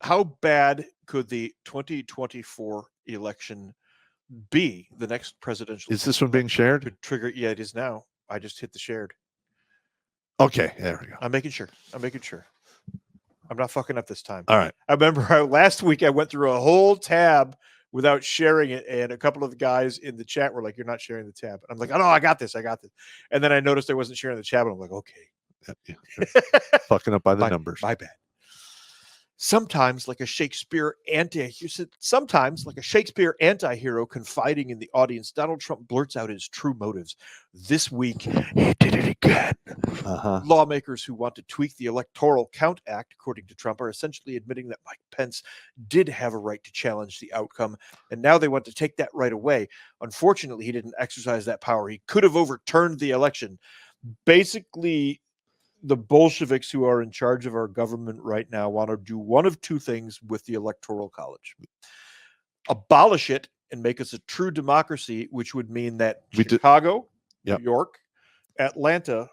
how bad could the 2024 election be? The next presidential. Is this one being shared? Could trigger. Yeah, it is now. I just hit the shared. Okay, there we go. I'm making sure. I'm not fucking up this time. All right. I remember last week I went through a whole tab without sharing it, and a couple of the guys in the chat were like, "You're not sharing the tab." I'm like, "Oh no, I got this. And then I noticed I wasn't sharing the tab, and I'm like, "Okay, fucking up by the numbers. My bad." Sometimes like a Shakespeare anti-hero confiding in the audience, Donald Trump blurts out his true motives. This week, he did it again. Lawmakers who want to tweak the Electoral Count Act, according to Trump, are essentially admitting that Mike Pence did have a right to challenge the outcome, and now they want to take that right away. Unfortunately, he didn't exercise that power. He could have overturned the election. Basically, the Bolsheviks who are in charge of our government right now want to do one of two things with the Electoral College. Abolish it and make us a true democracy, which would mean that Chicago, New York, Atlanta,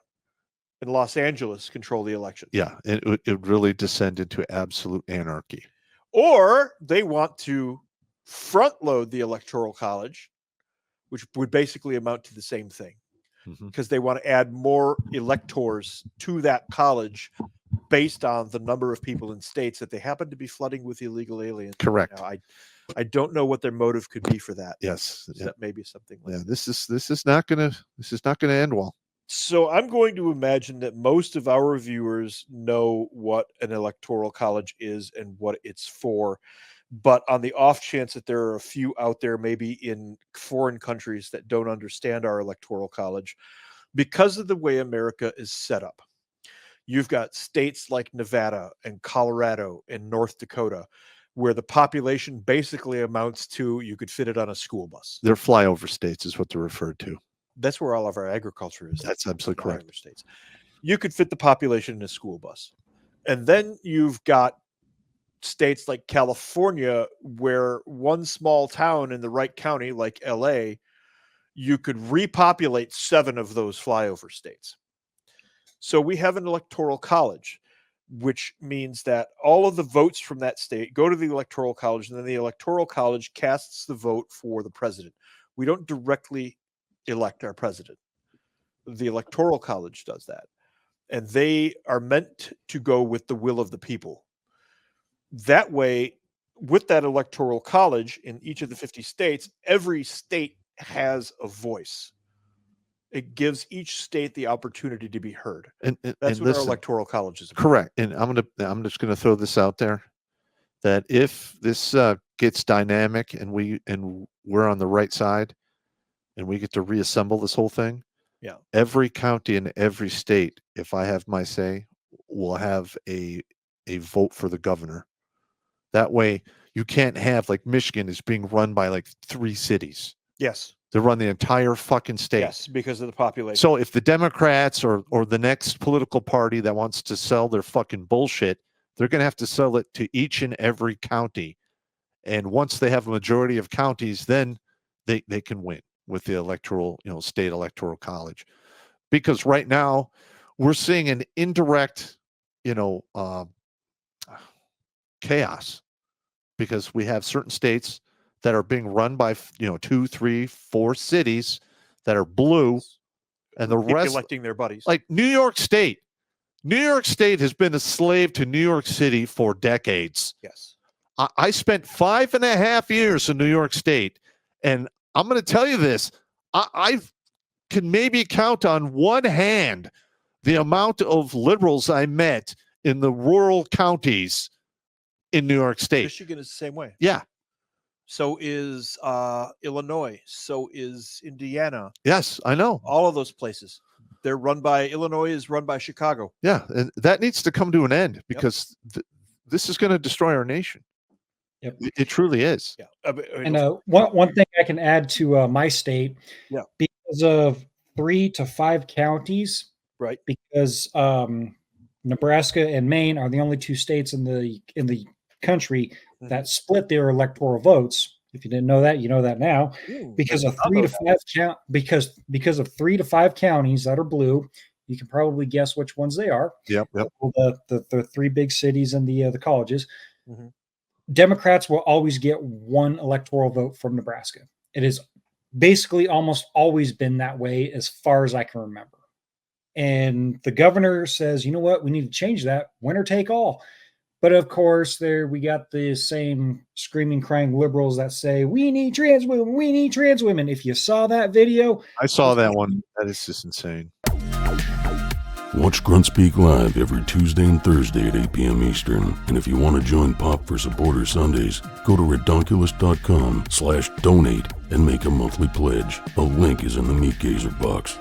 and Los Angeles control the election. Yeah, it would really descend into absolute anarchy. Or they want to front load the Electoral College, which would basically amount to the same thing. Because they want to add more electors to that college based on the number of people in states that they happen to be flooding with illegal aliens. Correct. Now, I don't know what their motive could be for that. Yes, that may be something like that. This is not gonna end well. So I'm going to imagine that most of our viewers know what an electoral college is and what it's for. But on the off chance that there are a few out there, maybe in foreign countries, that don't understand our electoral college, because of the way America is set up, you've got states like Nevada and Colorado and North Dakota, where the population basically amounts to, you could fit it on a school bus. They're flyover states is what they're referred to. That's where all of our agriculture is. That's absolutely correct. States. You could fit the population in a school bus. And then you've got states like California, where one small town in the right county, like LA, you could repopulate 7 of those flyover states. So we have an electoral college, which means that all of the votes from that state go to the electoral college, and then the electoral college casts the vote for the president. We don't directly elect our president. The electoral college does that. And they are meant to go with the will of the people. That way, with that electoral college in each of the 50 states, every state has a voice. It gives each state the opportunity to be heard. And that's what our electoral college is about. Correct. And I'm just gonna throw this out there, that if this gets dynamic and we're on the right side and we get to reassemble this whole thing, every county in every state, if I have my say, will have a vote for the governor. That way, you can't have, like, Michigan is being run by like 3 cities. Yes. They run the entire fucking state. Yes, because of the population. So if the Democrats or the next political party that wants to sell their fucking bullshit, they're going to have to sell it to each and every county. And once they have a majority of counties, then they can win with the electoral, state electoral college. Because right now we're seeing an indirect, chaos, because we have certain states that are being run by 2, 3, 4 cities that are blue, and the rest electing their buddies. Like New York State. New York State has been a slave to New York City for decades. Yes. I spent 5.5 years in New York State, and I'm going to tell you this. I can maybe count on one hand the amount of liberals I met in the rural counties in New York State. Michigan is the same way. Yeah. So is Illinois. So is Indiana. Yes, I know. All of those places. They're run by, Illinois is run by Chicago. Yeah, and that needs to come to an end, because this is going to destroy our nation. Yep. It truly is. Yeah. And one thing I can add to my state, because of 3 to 5 counties, right? Because Nebraska and Maine are the only 2 states in the country that split their electoral votes. If you didn't know that, you know that now. Because of 3 to 5 because of 3 to 5 counties that are blue, you can probably guess which ones they are. Yep. The 3 big cities and the colleges. Mhm. Democrats will always get one electoral vote from Nebraska. It has basically almost always been that way as far as I can remember. And the governor says, you know what, we need to change that. Winner take all. But of course, there we got the same screaming, crying liberals that say, we need trans women, we need trans women. If you saw that video, I saw that one. That is just insane. Watch Grunt Speak live every Tuesday and Thursday at 8 p.m. Eastern. And if you want to join Pop for Supporter Sundays, go to redonkulous.com/donate and make a monthly pledge. A link is in the Meat Gazer box.